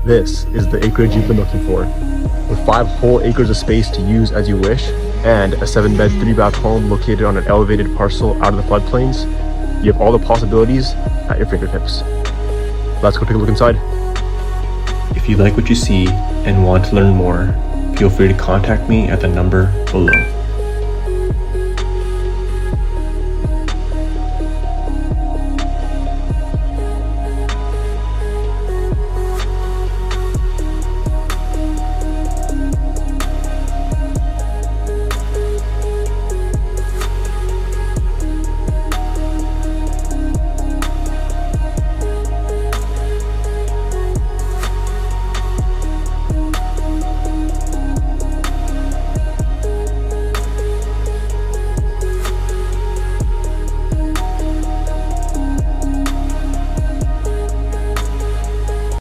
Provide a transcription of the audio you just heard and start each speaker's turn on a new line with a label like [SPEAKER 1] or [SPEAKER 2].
[SPEAKER 1] This is the acreage you've been looking for. With 5 whole acres of space to use as you wish, and a 7-bed, 3-bath home located on an elevated parcel out of the floodplains, you have all the possibilities at your fingertips. Let's go take a look inside.
[SPEAKER 2] If you like what you see and want to learn more, feel free to contact me at the number below.